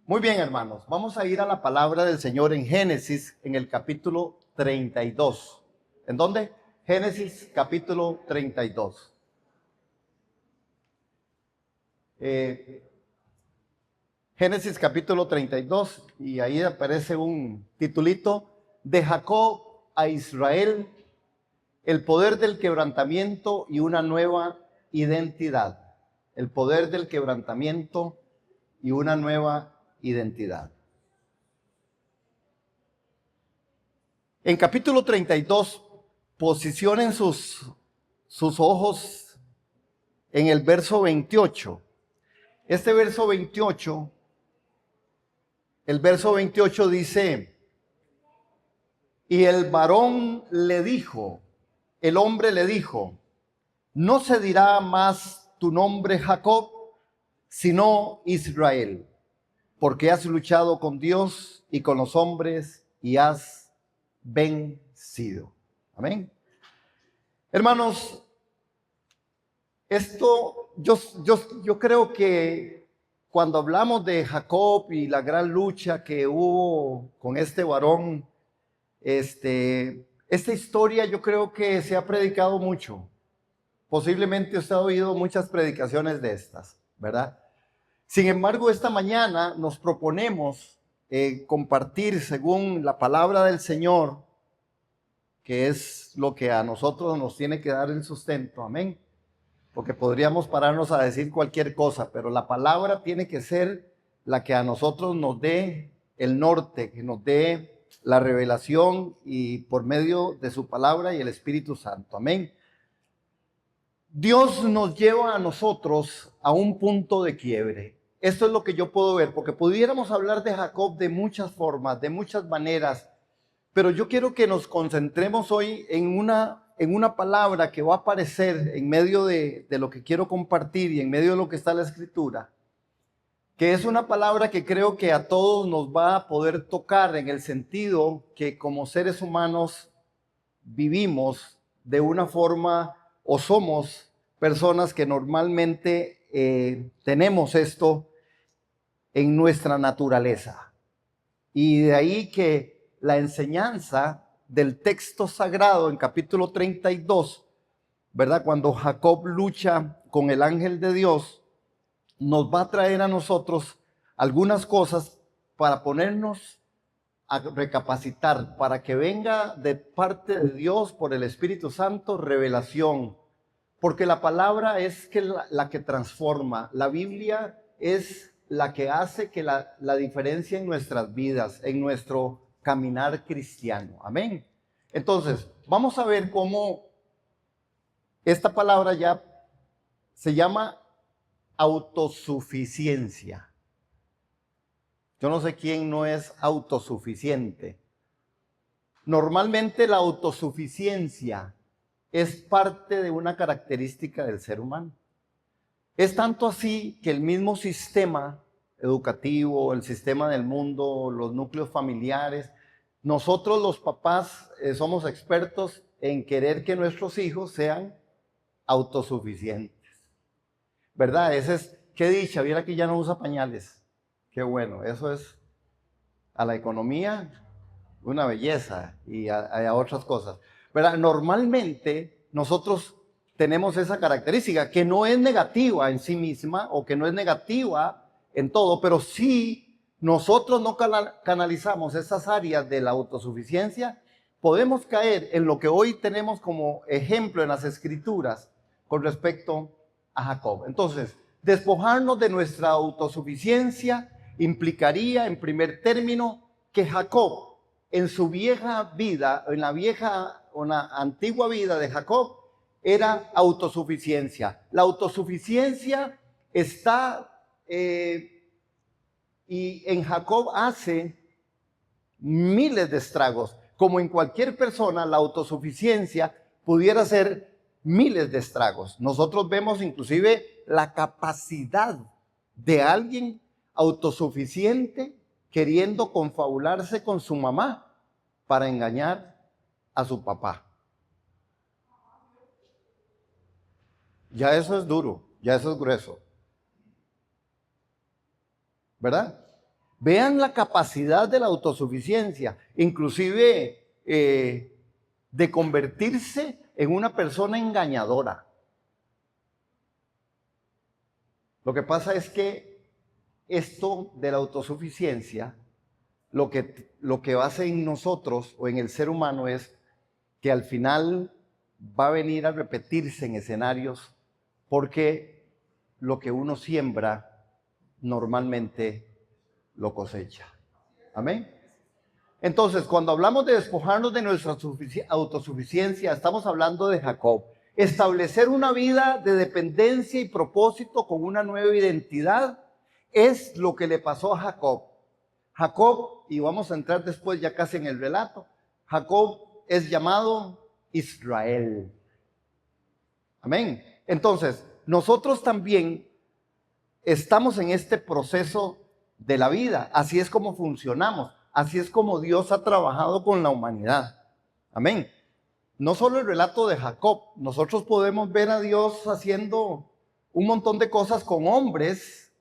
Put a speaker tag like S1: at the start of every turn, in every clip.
S1: Muy bien, hermanos, vamos a ir a la palabra del Señor en Génesis, en el capítulo 32. ¿En dónde? Génesis, capítulo 32. Génesis, capítulo 32, y ahí aparece un titulito: de Jacob a Israel, el poder del quebrantamiento y una nueva identidad. El poder del quebrantamiento y una nueva identidad. En capítulo 32, posicionen sus ojos en el verso 28. Este verso 28, el verso 28 dice: y el varón le dijo, el hombre le dijo, no se dirá más tu nombre Jacob, sino Israel, porque has luchado con Dios y con los hombres y has vencido. Amén. Hermanos, yo creo que cuando hablamos de Jacob y la gran lucha que hubo con este varón, esta historia yo creo que se ha predicado mucho. Posiblemente usted ha oído muchas predicaciones de estas, ¿verdad? Sin embargo, esta mañana nos proponemos compartir según la palabra del Señor, que es lo que a nosotros nos tiene que dar el sustento. Amén. Porque podríamos pararnos a decir cualquier cosa, pero la palabra tiene que ser la que a nosotros nos dé el norte, que nos dé la revelación, y por medio de su palabra y el Espíritu Santo. Amén. Dios nos lleva a nosotros a un punto de quiebre. Esto es lo que yo puedo ver, porque pudiéramos hablar de Jacob de muchas formas, de muchas maneras, pero yo quiero que nos concentremos hoy en una palabra que va a aparecer en medio de lo que quiero compartir y en medio de lo que está la Escritura, que es una palabra que creo que a todos nos va a poder tocar, en el sentido que como seres humanos vivimos de una forma, o somos personas que normalmente tenemos esto en nuestra naturaleza. Y de ahí que la enseñanza del texto sagrado en capítulo 32, ¿verdad? Cuando Jacob lucha con el ángel de Dios, nos va a traer a nosotros algunas cosas para ponernos a recapacitar, para que venga de parte de Dios por el Espíritu Santo revelación. Porque la palabra es la que transforma. La Biblia es la que hace que la diferencia en nuestras vidas, en nuestro caminar cristiano. Amén. Entonces, vamos a ver cómo esta palabra ya se llama autosuficiencia. Yo no sé quién no es autosuficiente. Normalmente la autosuficiencia es parte de una característica del ser humano. Es tanto así que el mismo sistema educativo, el sistema del mundo, los núcleos familiares, nosotros los papás somos expertos en querer que nuestros hijos sean autosuficientes. ¿Verdad? Ese es, qué dicha, viera que ya no usa pañales. Qué bueno, eso es a la economía una belleza, y a otras cosas. ¿Verdad? Normalmente nosotros tenemos esa característica que no es negativa en sí misma, o que no es negativa en todo, pero sí nosotros no canalizamos esas áreas de la autosuficiencia, podemos caer en lo que hoy tenemos como ejemplo en las Escrituras con respecto a Jacob. Entonces, despojarnos de nuestra autosuficiencia implicaría, en primer término, que Jacob, en su vieja vida, en la antigua vida de Jacob, era autosuficiencia. La autosuficiencia está, y en Jacob hace miles de estragos. Como en cualquier persona, la autosuficiencia pudiera hacer miles de estragos. Nosotros vemos inclusive la capacidad de alguien autosuficiente queriendo confabularse con su mamá para engañar a su papá. Ya eso es duro, ya eso es grueso, ¿verdad? Vean la capacidad de la autosuficiencia, inclusive de convertirse en una persona engañadora. Lo que pasa es que esto de la autosuficiencia, lo que hace en nosotros o en el ser humano es que al final va a venir a repetirse en escenarios, porque lo que uno siembra normalmente lo cosecha. Amén. Entonces, cuando hablamos de despojarnos de nuestra autosuficiencia, estamos hablando de Jacob. Establecer una vida de dependencia y propósito con una nueva identidad es lo que le pasó a Jacob. Jacob, y vamos a entrar después ya casi en el relato, Jacob es llamado Israel. Amén. Entonces, nosotros también estamos en este proceso de la vida. Así es como funcionamos. Así es como Dios ha trabajado con la humanidad. Amén. No solo el relato de Jacob, nosotros podemos ver a Dios haciendo un montón de cosas con hombres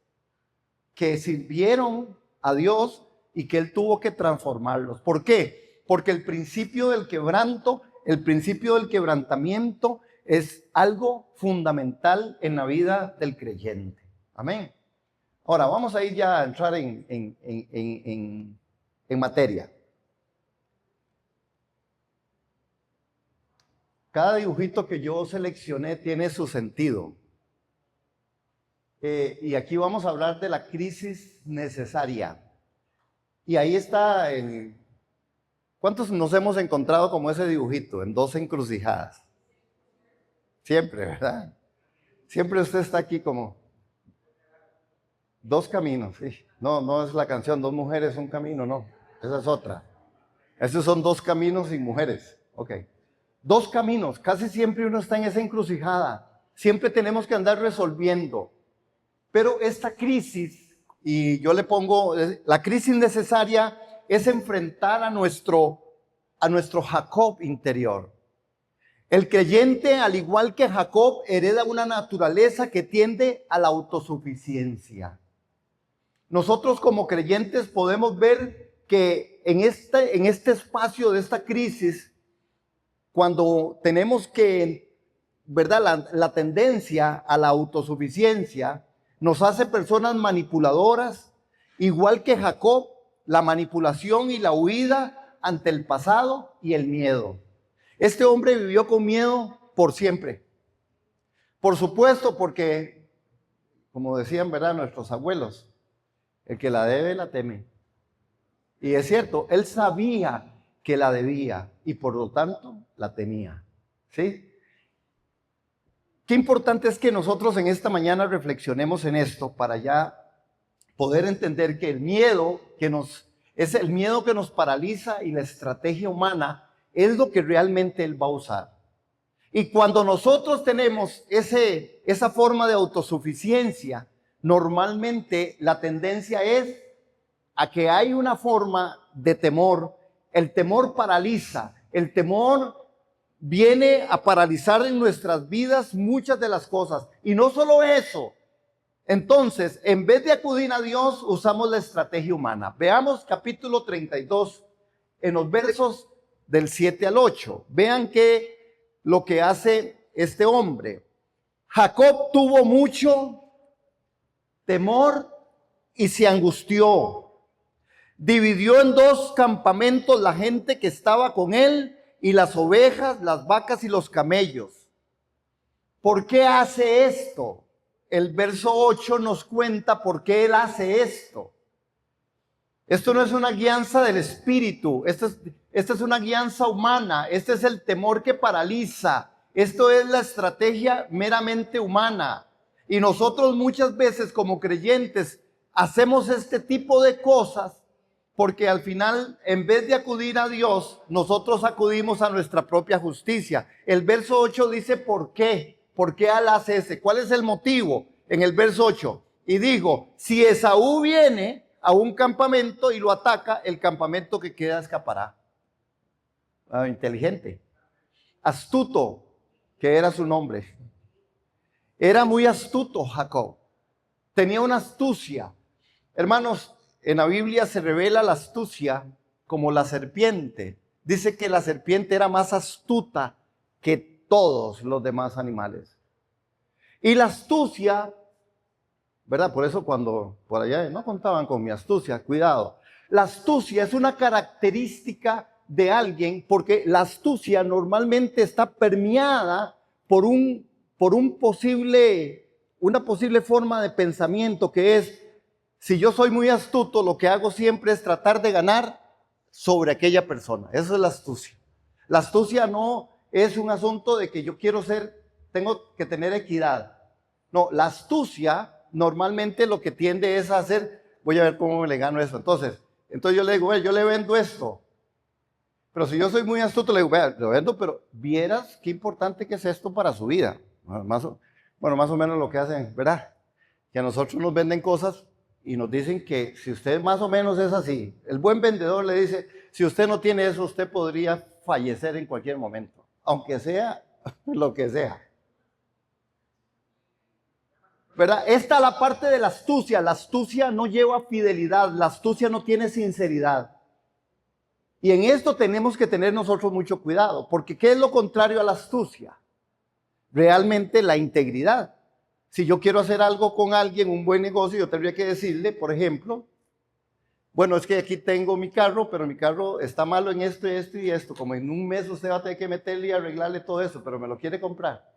S1: que sirvieron a Dios y que Él tuvo que transformarlos. ¿Por qué? Porque el principio del quebranto, el principio del quebrantamiento es algo fundamental en la vida del creyente. Amén. Ahora, vamos a ir ya a entrar en materia. Cada dibujito que yo seleccioné tiene su sentido. Y aquí vamos a hablar de la crisis necesaria. Y ahí está ¿cuántos nos hemos encontrado como ese dibujito? En dos encrucijadas. Siempre, ¿verdad? Siempre usted está aquí como dos caminos. Sí. No es la canción, dos mujeres, un camino, no. Esa es otra. Esos son dos caminos sin mujeres. Ok. Dos caminos. Casi siempre uno está en esa encrucijada. Siempre tenemos que andar resolviendo. Pero esta crisis, y yo le pongo, la crisis necesaria es enfrentar a nuestro Jacob interior. El creyente, al igual que Jacob, hereda una naturaleza que tiende a la autosuficiencia. Nosotros como creyentes podemos ver que en este espacio de esta crisis, cuando tenemos que, ¿verdad? La tendencia a la autosuficiencia nos hace personas manipuladoras, igual que Jacob, la manipulación y la huida ante el pasado y el miedo. Este hombre vivió con miedo por siempre. Por supuesto, porque, como decían, ¿verdad?, nuestros abuelos, el que la debe, la teme. Y es cierto, él sabía que la debía y por lo tanto la temía. ¿Sí? Qué importante es que nosotros en esta mañana reflexionemos en esto para ya poder entender que el miedo es el miedo que nos paraliza y la estrategia humana es lo que realmente él va a usar. Y cuando nosotros tenemos esa forma de autosuficiencia, normalmente la tendencia es a que hay una forma de temor. El temor paraliza, el temor viene a paralizar en nuestras vidas muchas de las cosas. Y no solo eso. Entonces, en vez de acudir a Dios, usamos la estrategia humana. Veamos capítulo 32, en los versos del 7 al 8. Vean lo que hace este hombre. Jacob tuvo mucho temor y se angustió. Dividió en dos campamentos la gente que estaba con él y las ovejas, las vacas y los camellos. ¿Por qué hace esto? El verso 8 nos cuenta por qué él hace esto. Esto no es una guianza del espíritu, esta es una guianza humana, este es el temor que paraliza, esto es la estrategia meramente humana. Y nosotros muchas veces como creyentes hacemos este tipo de cosas porque al final, en vez de acudir a Dios, nosotros acudimos a nuestra propia justicia. El verso 8 dice ¿por qué? ¿Por qué él hace ese? ¿Cuál es el motivo? En el verso 8. Y digo, si Esaú viene a un campamento y lo ataca, el campamento que queda escapará. Inteligente. Astuto, que era su nombre. Era muy astuto Jacob. Tenía una astucia. Hermanos, en la Biblia se revela la astucia como la serpiente. Dice que la serpiente era más astuta que todos los demás animales. Y la astucia, ¿verdad? Por eso cuando por allá no contaban con mi astucia, cuidado. La astucia es una característica de alguien porque la astucia normalmente está permeada por una posible forma de pensamiento que es, si yo soy muy astuto, lo que hago siempre es tratar de ganar sobre aquella persona. Eso es la astucia. La astucia no es un asunto de que yo tengo que tener equidad. No, la astucia normalmente lo que tiende es a hacer, voy a ver cómo le gano eso. Entonces yo le digo, yo le vendo esto. Pero si yo soy muy astuto, le digo, vea, lo vendo, pero vieras qué importante que es esto para su vida. Más o menos lo que hacen, ¿verdad? Que a nosotros nos venden cosas y nos dicen que si usted más o menos es así, el buen vendedor le dice, si usted no tiene eso, usted podría fallecer en cualquier momento, aunque sea lo que sea. ¿Verdad? Esta es la parte de la astucia. La astucia no lleva fidelidad, la astucia no tiene sinceridad. Y en esto tenemos que tener nosotros mucho cuidado, porque ¿qué es lo contrario a la astucia? Realmente la integridad. Si yo quiero hacer algo con alguien, un buen negocio, yo tendría que decirle, por ejemplo, bueno, es que aquí tengo mi carro, pero mi carro está malo en esto y esto y esto. Como en un mes usted va a tener que meterle y arreglarle todo eso, pero me lo quiere comprar.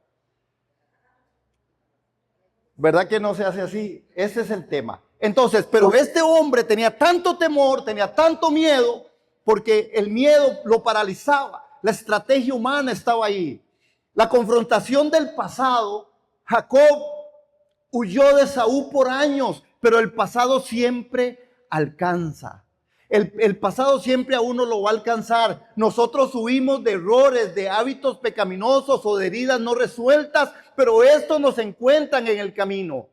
S1: ¿Verdad que no se hace así? Ese es el tema. Entonces, pero este hombre tenía tanto temor, tenía tanto miedo, porque el miedo lo paralizaba. La estrategia humana estaba ahí. La confrontación del pasado. Jacob huyó de Saúl por años, pero el pasado siempre alcanza. El pasado siempre a uno lo va a alcanzar. Nosotros huimos de errores, de hábitos pecaminosos o de heridas no resueltas, pero estos nos encuentran en el camino.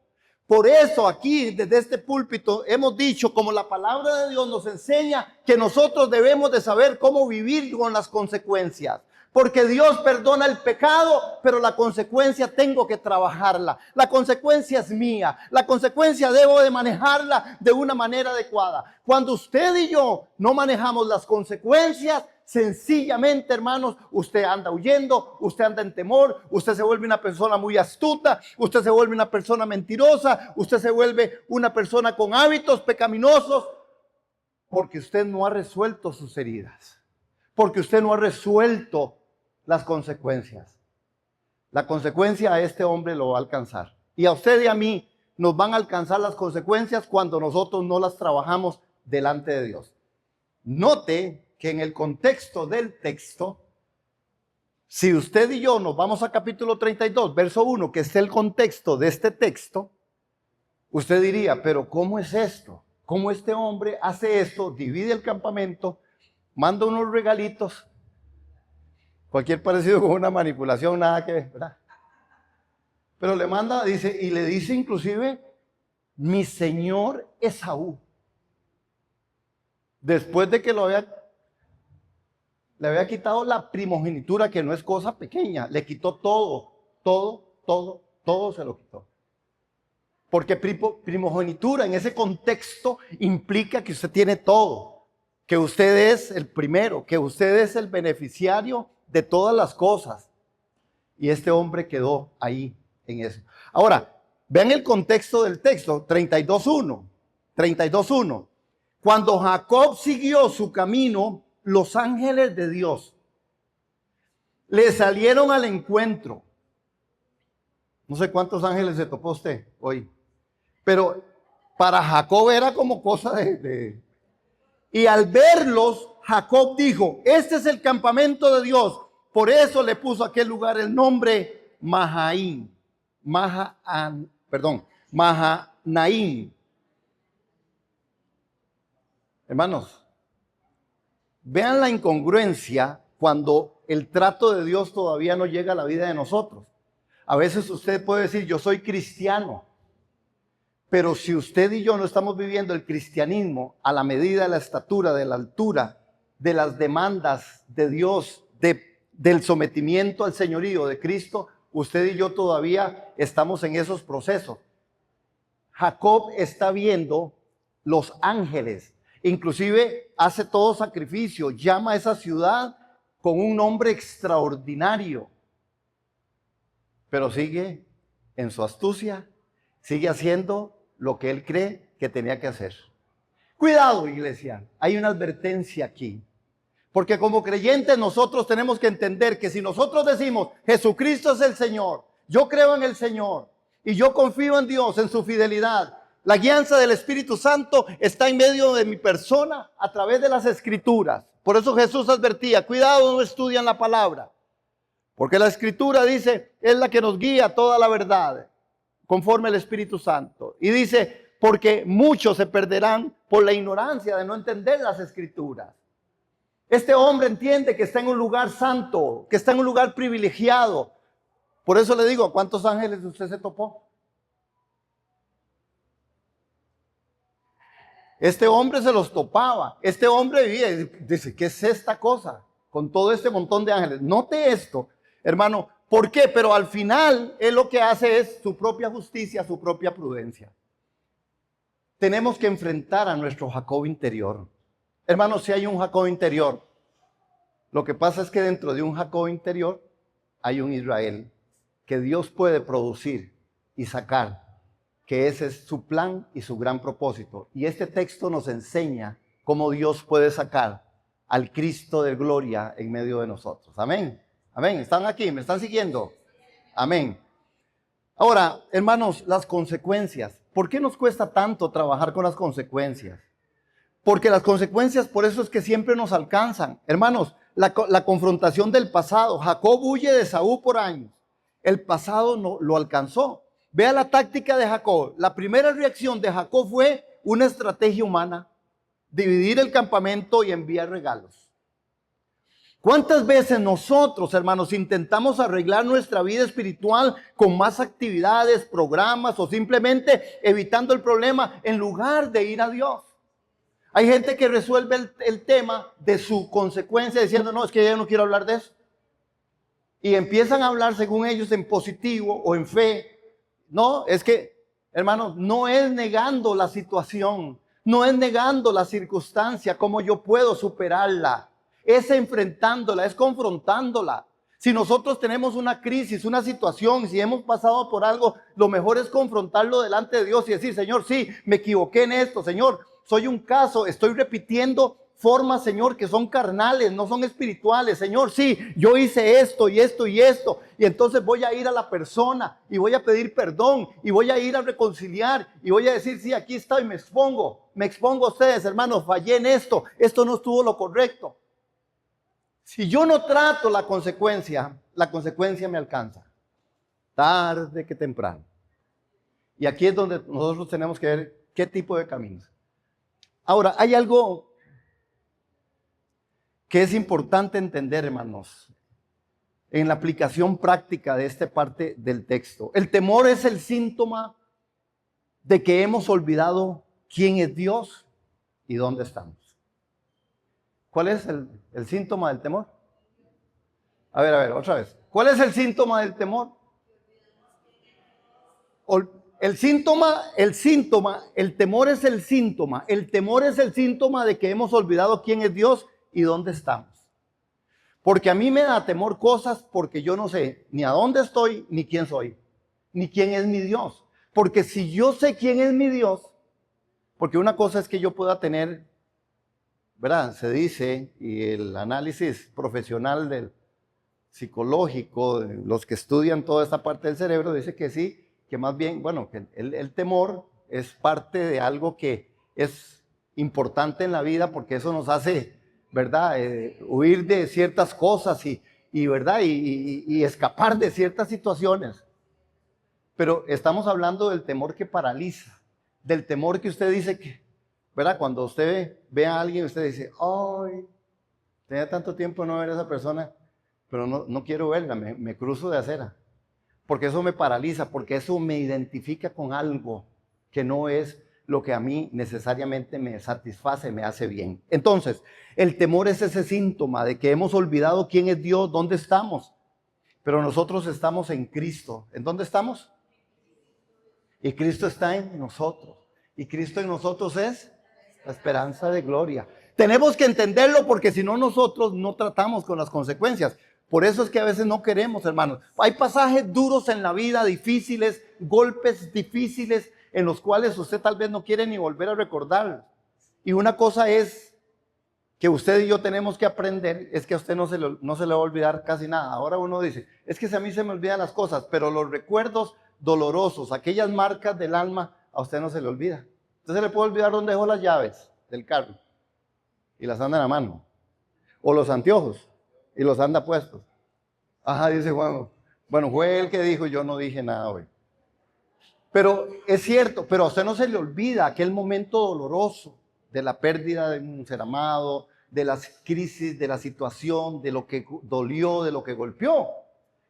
S1: Por eso aquí, desde este púlpito, hemos dicho, como la palabra de Dios nos enseña, que nosotros debemos de saber cómo vivir con las consecuencias. Porque Dios perdona el pecado, pero la consecuencia tengo que trabajarla. La consecuencia es mía. La consecuencia debo de manejarla de una manera adecuada. Cuando usted y yo no manejamos las consecuencias, sencillamente, hermanos, usted anda huyendo, usted anda en temor, usted se vuelve una persona muy astuta, usted se vuelve una persona mentirosa, usted se vuelve una persona con hábitos pecaminosos, porque usted no ha resuelto sus heridas, porque usted no ha resuelto las consecuencias. La consecuencia a este hombre lo va a alcanzar. Y a usted y a mí nos van a alcanzar las consecuencias cuando nosotros no las trabajamos delante de Dios. Note que en el contexto del texto, si usted y yo nos vamos a capítulo 32, verso 1, que es el contexto de este texto, usted diría, pero ¿cómo es esto? ¿Cómo este hombre hace esto? Divide el campamento, manda unos regalitos, cualquier parecido con una manipulación, nada que ver, ¿verdad? Pero le manda, dice, y le dice inclusive, mi señor Esaú. Después de que le había quitado la primogenitura, que no es cosa pequeña, le quitó todo se lo quitó. Porque primogenitura en ese contexto implica que usted tiene todo, que usted es el primero, que usted es el beneficiario de todas las cosas. Y este hombre quedó ahí en eso. Ahora, vean el contexto del texto, 32.1. Cuando Jacob siguió su camino, los ángeles de Dios le salieron al encuentro. No sé cuántos ángeles se topó usted hoy, pero para Jacob era como cosa de... Y al verlos, Jacob dijo, este es el campamento de Dios. Por eso le puso a aquel lugar el nombre Mahanaim. Hermanos, vean la incongruencia cuando el trato de Dios todavía no llega a la vida de nosotros. A veces usted puede decir, yo soy cristiano, pero si usted y yo no estamos viviendo el cristianismo a la medida de la estatura, de la altura, de las demandas de Dios, del sometimiento al señorío de Cristo, usted y yo todavía estamos en esos procesos. Jacob está viendo los ángeles. Inclusive hace todo sacrificio, llama a esa ciudad con un nombre extraordinario. Pero sigue en su astucia, sigue haciendo lo que él cree que tenía que hacer. Cuidado, iglesia, hay una advertencia aquí. Porque como creyentes nosotros tenemos que entender que si nosotros decimos Jesucristo es el Señor, yo creo en el Señor y yo confío en Dios, en su fidelidad, la guianza del Espíritu Santo está en medio de mi persona a través de las Escrituras. Por eso Jesús advertía, cuidado, no estudian la palabra. Porque la Escritura dice, es la que nos guía toda la verdad, conforme el Espíritu Santo. Y dice, porque muchos se perderán por la ignorancia de no entender las Escrituras. Este hombre entiende que está en un lugar santo, que está en un lugar privilegiado. Por eso le digo, ¿a cuántos ángeles usted se topó? Este hombre se los topaba. Este hombre vivía y dice, ¿qué es esta cosa? Con todo este montón de ángeles. Note esto, hermano. ¿Por qué? Pero al final, él lo que hace es su propia justicia, su propia prudencia. Tenemos que enfrentar a nuestro Jacob interior. Hermanos, si hay un Jacob interior, lo que pasa es que dentro de un Jacob interior hay un Israel que Dios puede producir y sacar, que ese es su plan y su gran propósito. Y este texto nos enseña cómo Dios puede sacar al Cristo de gloria en medio de nosotros. Amén. Amén. ¿Están aquí? ¿Me están siguiendo? Amén. Ahora, hermanos, las consecuencias. ¿Por qué nos cuesta tanto trabajar con las consecuencias? Porque las consecuencias, por eso es que siempre nos alcanzan. Hermanos, la confrontación del pasado. Jacob huye de Esaú por años. El pasado no lo alcanzó. Vea la táctica de Jacob. La primera reacción de Jacob fue una estrategia humana. Dividir el campamento y enviar regalos. ¿Cuántas veces nosotros, hermanos, intentamos arreglar nuestra vida espiritual con más actividades, programas o simplemente evitando el problema en lugar de ir a Dios? Hay gente que resuelve el tema de su consecuencia diciendo, no, es que yo no quiero hablar de eso. Y empiezan a hablar según ellos en positivo o en fe. No, es que, hermanos, no es negando la situación, no es negando la circunstancia, cómo yo puedo superarla. Es enfrentándola, es confrontándola. Si nosotros tenemos una crisis, una situación, si hemos pasado por algo, lo mejor es confrontarlo delante de Dios y decir, Señor, sí, me equivoqué en esto, Señor, soy un caso, estoy repitiendo formas, Señor, que son carnales, no son espirituales. Señor, sí, yo hice esto y esto y esto. Y entonces voy a ir a la persona y voy a pedir perdón y voy a ir a reconciliar y voy a decir, sí, aquí está y me expongo a ustedes, hermanos, fallé en esto no estuvo lo correcto. Si yo no trato la consecuencia me alcanza, tarde que temprano. Y aquí es donde nosotros tenemos que ver qué tipo de caminos. Ahora, hay algo que es importante entender, hermanos, en la aplicación práctica de esta parte del texto. El temor es el síntoma de que hemos olvidado quién es Dios y dónde estamos. ¿Cuál es el síntoma del temor? A ver, otra vez. ¿Cuál es el síntoma del temor? El temor es el síntoma. El temor es el síntoma de que hemos olvidado quién es Dios y dónde estamos. Porque a mí me da temor cosas porque yo no sé ni a dónde estoy, ni quién soy, ni quién es mi Dios. Porque si yo sé quién es mi Dios, porque una cosa es que yo pueda tener, ¿verdad? Se dice, y el análisis profesional del psicológico, los que estudian toda esta parte del cerebro, dice que sí, que más bien, bueno, que el temor es parte de algo que es importante en la vida porque eso nos hace, ¿verdad? Huir de ciertas cosas ¿verdad? Y escapar de ciertas situaciones. Pero estamos hablando del temor que paraliza, del temor que usted dice que, ¿verdad? Cuando usted ve a alguien, usted dice, ay, tenía tanto tiempo no ver a esa persona, pero no quiero verla, me cruzo de acera. Porque eso me paraliza, porque eso me identifica con algo que no es lo que a mí necesariamente me satisface, me hace bien. Entonces, el temor es ese síntoma de que hemos olvidado quién es Dios, dónde estamos. Pero nosotros estamos en Cristo. ¿En dónde estamos? Y Cristo está en nosotros. Y Cristo en nosotros es la esperanza de gloria. Tenemos que entenderlo porque si no nosotros no tratamos con las consecuencias. Por eso es que a veces no queremos, hermanos. Hay pasajes duros en la vida, difíciles, golpes difíciles en los cuales usted tal vez no quiere ni volver a recordar. Y una cosa es que usted y yo tenemos que aprender, es que a usted no se le va a olvidar casi nada. Ahora uno dice, es que si a mí se me olvidan las cosas, pero los recuerdos dolorosos, aquellas marcas del alma, a usted no se le olvida. Usted se le puede olvidar dónde dejó las llaves del carro y las anda en la mano. O los anteojos y los anda puestos. Ajá, dice Juan. Bueno, fue él que dijo, yo no dije nada hoy. Pero es cierto, pero a usted no se le olvida aquel momento doloroso de la pérdida de un ser amado, de las crisis, de la situación, de lo que dolió, de lo que golpeó.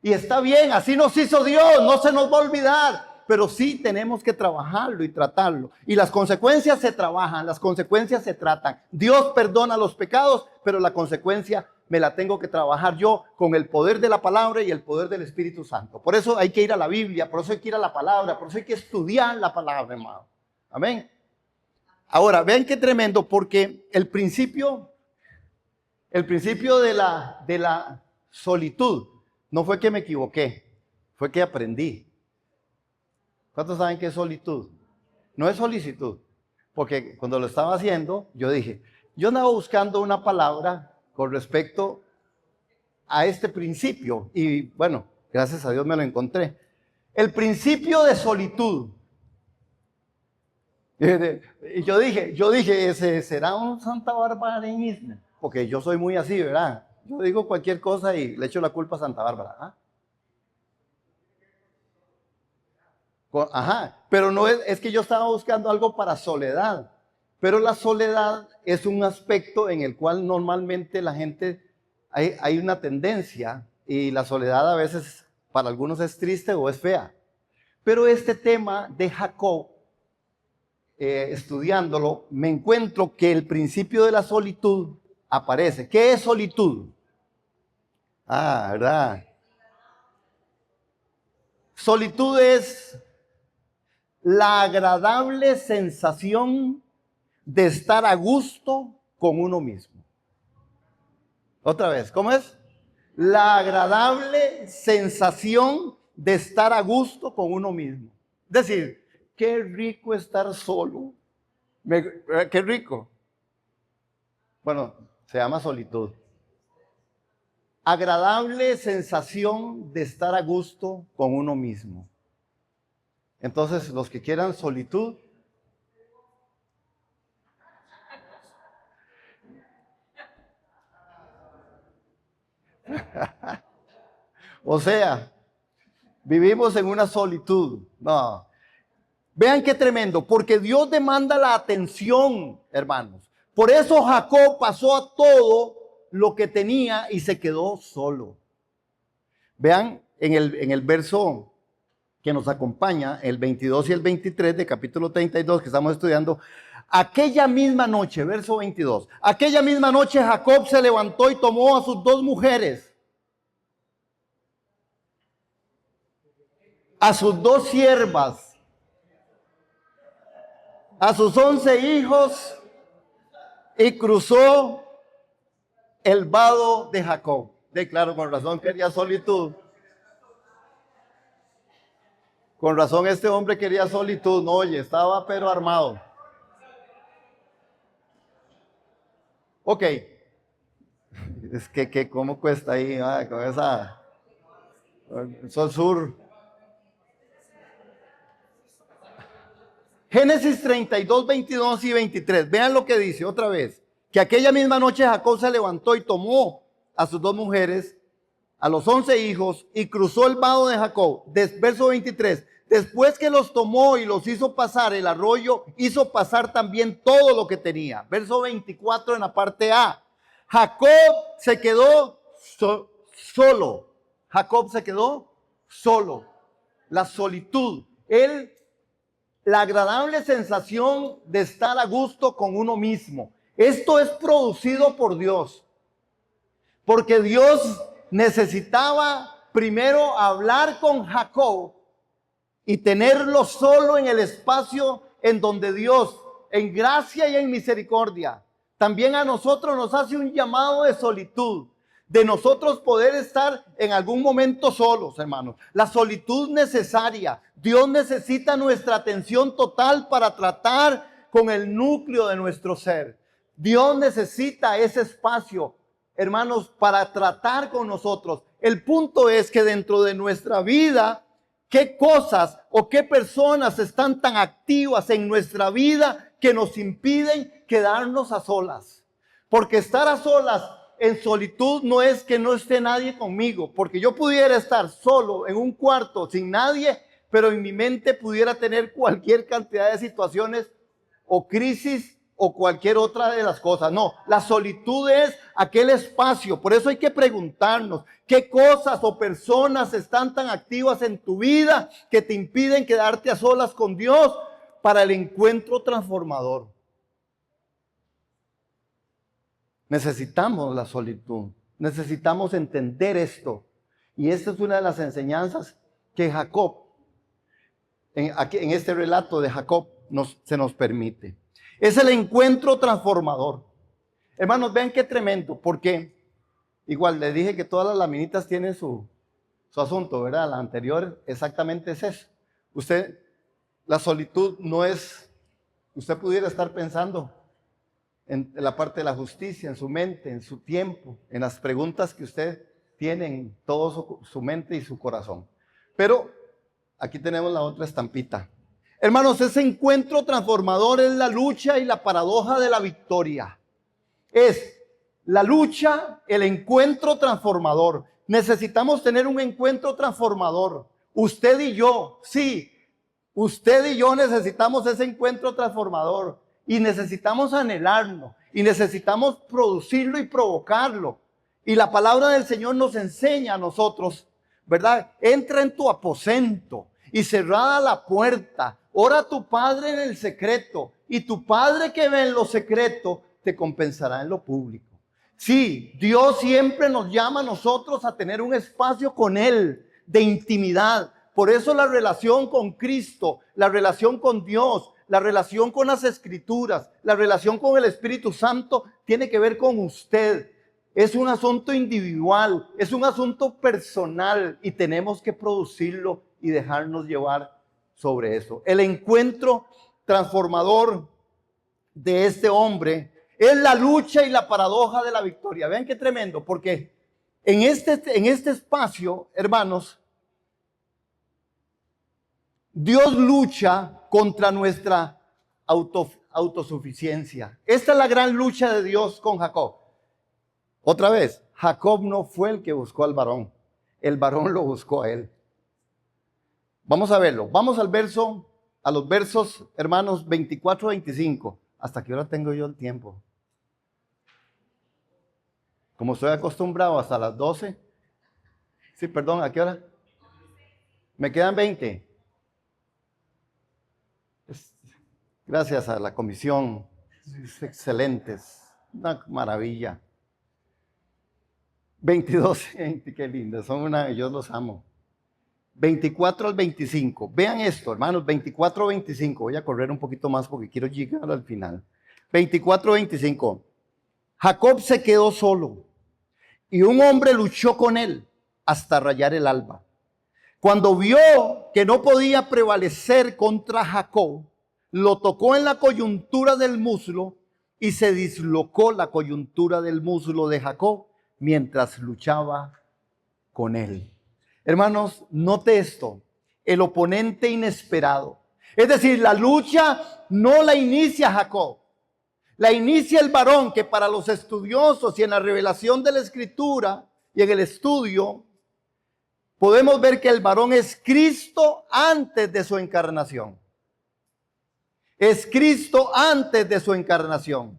S1: Y está bien, así nos hizo Dios, no se nos va a olvidar, pero sí tenemos que trabajarlo y tratarlo. Y las consecuencias se trabajan, las consecuencias se tratan. Dios perdona los pecados, pero la consecuencia me la tengo que trabajar yo con el poder de la palabra y el poder del Espíritu Santo. Por eso hay que ir a la Biblia, por eso hay que ir a la palabra, por eso hay que estudiar la palabra, hermano. Amén. Ahora, vean qué tremendo, porque el principio de la solitud no fue que me equivoqué, fue que aprendí. ¿Cuántos saben qué es solitud? No es solicitud, porque cuando lo estaba haciendo, yo dije, yo andaba buscando una palabra con respecto a este principio, y bueno, gracias a Dios me lo encontré. El principio de solitud. Y yo dije, ese será un Santa Bárbara-ismo, porque yo soy muy así, ¿verdad? Yo digo cualquier cosa y le echo la culpa a Santa Bárbara. ¿Ah? Ajá, pero no es que yo estaba buscando algo para soledad, pero la soledad es un aspecto en el cual normalmente la gente, hay una tendencia, y la soledad a veces para algunos es triste o es fea. Pero este tema de Jacob, estudiándolo, me encuentro que el principio de la solitud aparece. ¿Qué es solitud? Ah, ¿verdad? Solitud es la agradable sensación de estar a gusto con uno mismo. Otra vez, ¿cómo es? La agradable sensación de estar a gusto con uno mismo. Es decir, qué rico estar solo. Qué rico. Bueno, se llama solitud. Agradable sensación de estar a gusto con uno mismo. Entonces, los que quieran solitud, o sea, vivimos en una solitud. No. Vean qué tremendo, porque Dios demanda la atención, hermanos. Por eso Jacob pasó a todo lo que tenía y se quedó solo. Vean en el verso que nos acompaña, el 22 y el 23 de capítulo 32 que estamos estudiando. Aquella misma noche, verso 22, aquella misma noche Jacob se levantó y tomó a sus 2 mujeres, a sus 2 siervas, a sus 11 hijos, y cruzó el vado de Jacob. De claro, con razón quería solitud. Con razón este hombre quería solitud. No, oye, estaba pero armado. Ok. Es que cómo cuesta ahí, con esa Sol Sur. Génesis 32, 22 y 23. Vean lo que dice otra vez. Que aquella misma noche Jacob se levantó y tomó a sus 2 mujeres, a los 11 hijos, y cruzó el vado de Jacob. Verso 23. Después que los tomó y los hizo pasar el arroyo, hizo pasar también todo lo que tenía. Verso 24 en la parte A. Jacob se quedó solo. Jacob se quedó solo. La solitud. La agradable sensación de estar a gusto con uno mismo. Esto es producido por Dios. Porque Dios necesitaba primero hablar con Jacob y tenerlo solo en el espacio en donde Dios, en gracia y en misericordia, también a nosotros nos hace un llamado de solitud, de nosotros poder estar en algún momento solos, hermanos. La solitud necesaria. Dios necesita nuestra atención total para tratar con el núcleo de nuestro ser. Dios necesita ese espacio, hermanos, para tratar con nosotros. El punto es que dentro de nuestra vida, ¿qué cosas o qué personas están tan activas en nuestra vida que nos impiden quedarnos a solas? Porque estar a solas en solitud no es que no esté nadie conmigo, porque yo pudiera estar solo en un cuarto sin nadie, pero en mi mente pudiera tener cualquier cantidad de situaciones o crisis o cualquier otra de las cosas. No, la solitud es aquel espacio. Por eso hay que preguntarnos qué cosas o personas están tan activas en tu vida que te impiden quedarte a solas con Dios para el encuentro transformador. Necesitamos la solitud, necesitamos entender esto. Y esta es una de las enseñanzas que Jacob, en este relato de Jacob, se nos permite. Es el encuentro transformador. Hermanos, vean qué tremendo, porque igual les dije que todas las laminitas tienen su asunto, ¿verdad? La anterior exactamente es eso. La solitud no es, usted pudiera estar pensando en la parte de la justicia, en su mente, en su tiempo, en las preguntas que usted tiene en todo su mente y su corazón. Pero aquí tenemos la otra estampita. Hermanos, ese encuentro transformador es la lucha y la paradoja de la victoria. Es la lucha, el encuentro transformador. Necesitamos tener un encuentro transformador. Usted y yo, sí, usted y yo necesitamos ese encuentro transformador. Y necesitamos anhelarlo, y necesitamos producirlo y provocarlo. Y la palabra del Señor nos enseña a nosotros, ¿verdad? Entra en tu aposento y cerrada la puerta, ora a tu Padre en el secreto, y tu Padre que ve en lo secreto te compensará en lo público. Sí, Dios siempre nos llama a nosotros a tener un espacio con Él de intimidad. Por eso la relación con Cristo, la relación con Dios, la relación con las Escrituras, la relación con el Espíritu Santo tiene que ver con usted. Es un asunto individual, es un asunto personal y tenemos que producirlo y dejarnos llevar sobre eso. El encuentro transformador de este hombre es la lucha y la paradoja de la victoria. Vean qué tremendo, porque en este espacio, hermanos, Dios lucha contra nuestra autosuficiencia. Esta es la gran lucha de Dios con Jacob. Otra vez, Jacob no fue el que buscó al varón. El varón lo buscó a él. Vamos a verlo. Vamos a los versos, hermanos, 24 a 25. ¿Hasta qué hora tengo yo el tiempo? Como estoy acostumbrado hasta las 12. Sí, perdón, ¿a qué hora? Me quedan 20. Gracias a la comisión, es excelente, es una maravilla. 22, qué lindo, yo los amo. 24 al 25, vean esto, hermanos, 24 al 25, voy a correr un poquito más porque quiero llegar al final. 24 al 25, Jacob se quedó solo y un hombre luchó con él hasta rayar el alba. Cuando vio que no podía prevalecer contra Jacob, lo tocó en la coyuntura del muslo y se dislocó la coyuntura del muslo de Jacob mientras luchaba con él. Hermanos, note esto, el oponente inesperado. Es decir, la lucha no la inicia Jacob, la inicia el varón, que para los estudiosos y en la revelación de la Escritura y en el estudio, podemos ver que el varón es Cristo antes de su encarnación. Es Cristo antes de su encarnación.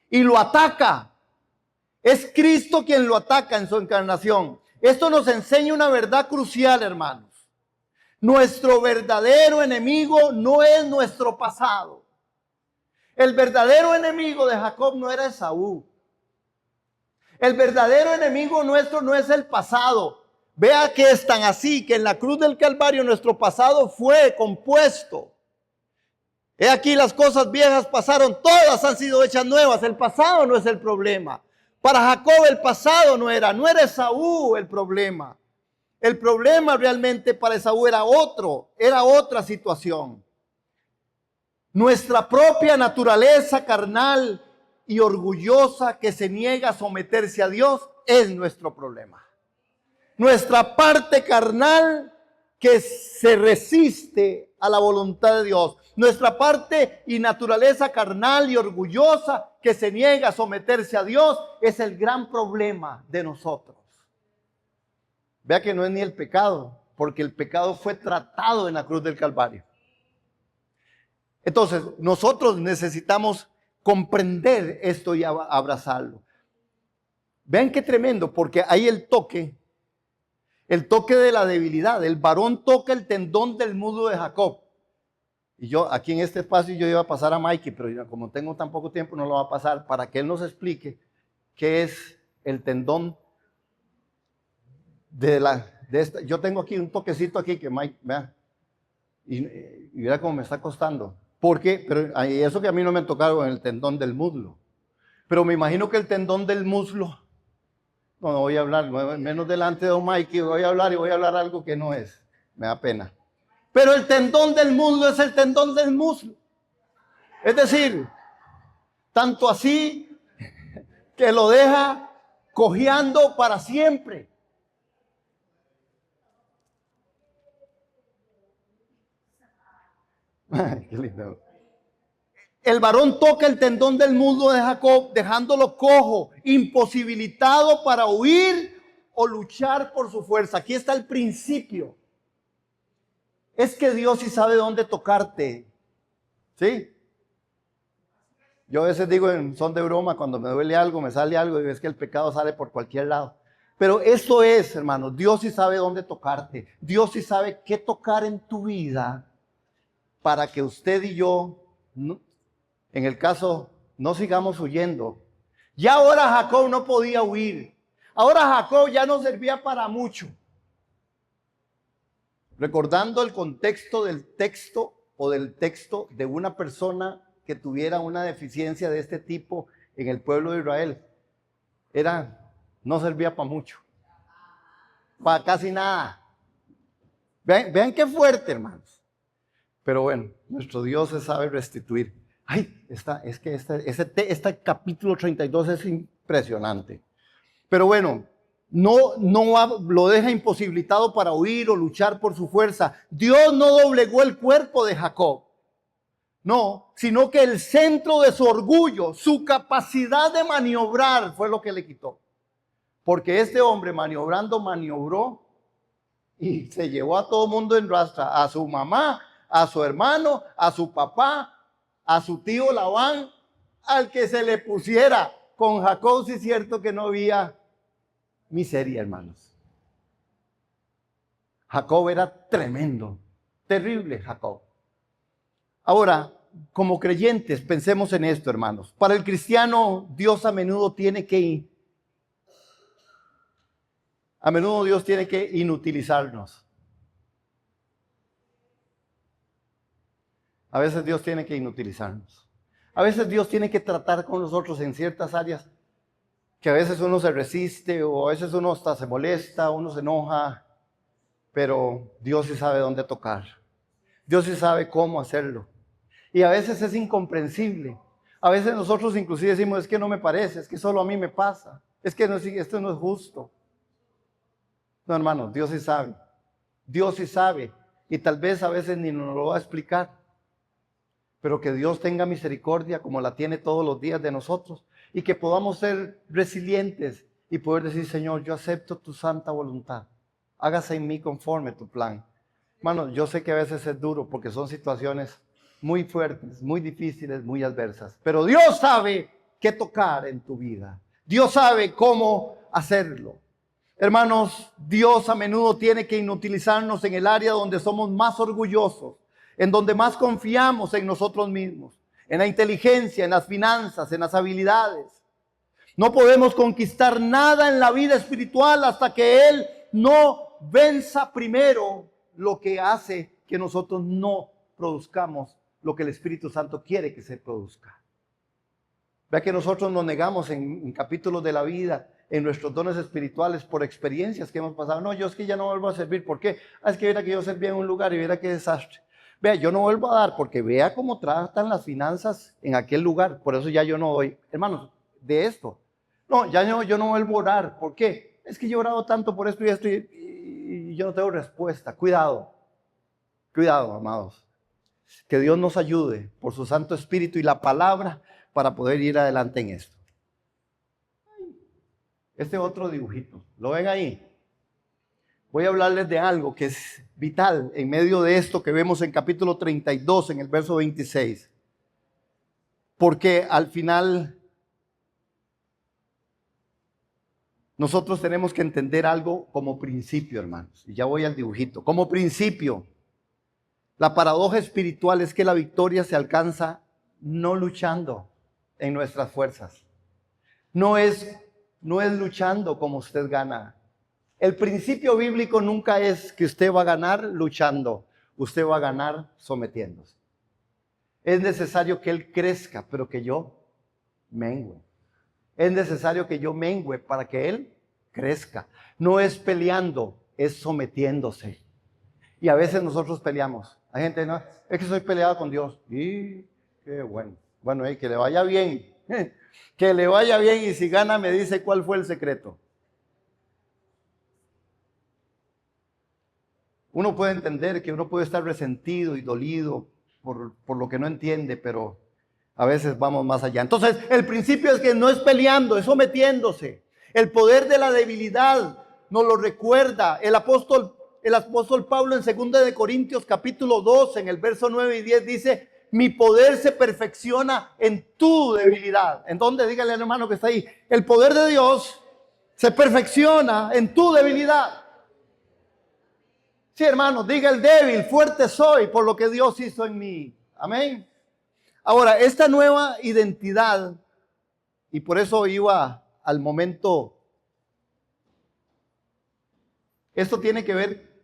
S1: Y lo ataca. Es Cristo quien lo ataca en su encarnación. Esto nos enseña una verdad crucial, hermanos. Nuestro verdadero enemigo no es nuestro pasado. El verdadero enemigo de Jacob no era Esaú. El verdadero enemigo nuestro no es el pasado. Vea que es tan así que en la cruz del Calvario nuestro pasado fue compuesto. He aquí las cosas viejas pasaron, todas han sido hechas nuevas. El pasado no es el problema. Para Jacob el pasado no era Esaú el problema. El problema realmente para Esaú era otra situación. Nuestra propia naturaleza carnal y orgullosa que se niega a someterse a Dios es nuestro problema. Nuestra parte carnal que se resiste a la voluntad de Dios. Nuestra parte y naturaleza carnal y orgullosa que se niega a someterse a Dios es el gran problema de nosotros. Vea que no es ni el pecado, porque el pecado fue tratado en la cruz del Calvario. Entonces, nosotros necesitamos comprender esto y abrazarlo. Vean qué tremendo, porque hay el toque de la debilidad. El varón toca el tendón del muslo de Jacob. Y yo, aquí en este espacio, yo iba a pasar a Mikey, pero como tengo tan poco tiempo, no lo va a pasar para que él nos explique qué es el tendón de esta. Yo tengo aquí un toquecito aquí que Mike, vea, y vea cómo me está costando. ¿Por qué? Pero eso que a mí no me ha tocado en el tendón del muslo. Pero me imagino que el tendón del muslo, no voy a hablar, menos delante de don Mikey, voy a hablar algo que no es. Me da pena. Pero el tendón del muslo es el tendón del muslo. Es decir, tanto así que lo deja cojeando para siempre. Ay, qué lindo. El varón toca el tendón del muslo de Jacob, dejándolo cojo, imposibilitado para huir o luchar por su fuerza. Aquí está el principio. Es que Dios sí sabe dónde tocarte. ¿Sí? Yo a veces digo en son de broma, cuando me duele algo, me sale algo, y es que el pecado sale por cualquier lado. Pero eso es, hermanos, Dios sí sabe dónde tocarte. Dios sí sabe qué tocar en tu vida para que usted y yo, en el caso, no sigamos huyendo. Ya ahora Jacob no podía huir. Ahora Jacob ya no servía para mucho. Recordando el contexto del texto o del texto de una persona que tuviera una deficiencia de este tipo en el pueblo de Israel, no servía para mucho, para casi nada. Vean qué fuerte, hermanos. Pero bueno, nuestro Dios se sabe restituir. Ay, este capítulo 32 es impresionante. Pero bueno, no lo deja imposibilitado para huir o luchar por su fuerza. Dios no doblegó el cuerpo de Jacob. No, sino que el centro de su orgullo, su capacidad de maniobrar fue lo que le quitó. Porque este hombre maniobró y se llevó a todo mundo en rastra, a su mamá, a su hermano, a su papá, a su tío Labán, al que se le pusiera. Con Jacob sí es cierto que no había miseria, hermanos. Jacob era tremendo, terrible Jacob. Ahora, como creyentes, pensemos en esto, hermanos. Para el cristiano, Dios a menudo tiene que inutilizarnos. A veces Dios tiene que inutilizarnos. A veces Dios tiene que tratar con nosotros en ciertas áreas que a veces uno se resiste o a veces uno hasta se molesta, uno se enoja, pero Dios sí sabe dónde tocar. Dios sí sabe cómo hacerlo. Y a veces es incomprensible. A veces nosotros inclusive decimos, es que no me parece, es que solo a mí me pasa, es que esto no es justo. No, hermano, Dios sí sabe. Dios sí sabe. Y tal vez a veces ni nos lo va a explicar. Pero que Dios tenga misericordia como la tiene todos los días de nosotros. Y que podamos ser resilientes y poder decir, Señor, yo acepto tu santa voluntad. Hágase en mí conforme tu plan. Hermano, yo sé que a veces es duro porque son situaciones muy fuertes, muy difíciles, muy adversas. Pero Dios sabe qué tocar en tu vida. Dios sabe cómo hacerlo. Hermanos, Dios a menudo tiene que inutilizarnos en el área donde somos más orgullosos, en donde más confiamos en nosotros mismos, en la inteligencia, en las finanzas, en las habilidades. No podemos conquistar nada en la vida espiritual hasta que Él no venza primero lo que hace que nosotros no produzcamos lo que el Espíritu Santo quiere que se produzca. Vea que nosotros nos negamos en capítulos de la vida, en nuestros dones espirituales, por experiencias que hemos pasado. No, yo es que ya no vuelvo a servir. ¿Por qué? Es que viera que yo servía en un lugar y viera qué desastre. Vea, yo no vuelvo a dar porque vea cómo tratan las finanzas en aquel lugar. Por eso ya yo no doy. Hermanos, de esto. No, ya no, yo no vuelvo a orar. ¿Por qué? Es que yo he orado tanto por esto y esto y yo no tengo respuesta. Cuidado. Cuidado, amados. Que Dios nos ayude por su Santo Espíritu y la palabra para poder ir adelante en esto. Este otro dibujito, ¿lo ven ahí? Voy a hablarles de algo que es vital en medio de esto que vemos en capítulo 32, en el verso 26. Porque al final nosotros tenemos que entender algo como principio, hermanos. Y ya voy al dibujito. Como principio, la paradoja espiritual es que la victoria se alcanza no luchando en nuestras fuerzas. No es luchando como usted gana. El principio bíblico nunca es que usted va a ganar luchando. Usted va a ganar sometiéndose. Es necesario que Él crezca, pero que yo mengüe. Es necesario que yo mengüe para que Él crezca. No es peleando, es sometiéndose. Y a veces nosotros peleamos. Hay gente, no, es que soy peleado con Dios. Y qué bueno. Bueno, que le vaya bien. Que le vaya bien y si gana me dice cuál fue el secreto. Uno puede entender que uno puede estar resentido y dolido por lo que no entiende, pero a veces vamos más allá. Entonces, el principio es que no es peleando, es sometiéndose. El poder de la debilidad nos lo recuerda el apóstol Pablo en 2 de Corintios capítulo 2, en el verso 9 y 10 dice: mi poder se perfecciona en tu debilidad. ¿En dónde? Dígale al hermano que está ahí. El poder de Dios se perfecciona en tu debilidad. Sí, hermano, diga el débil, fuerte soy por lo que Dios hizo en mí. Amén. Ahora, esta nueva identidad, y por eso iba al momento, esto tiene que ver,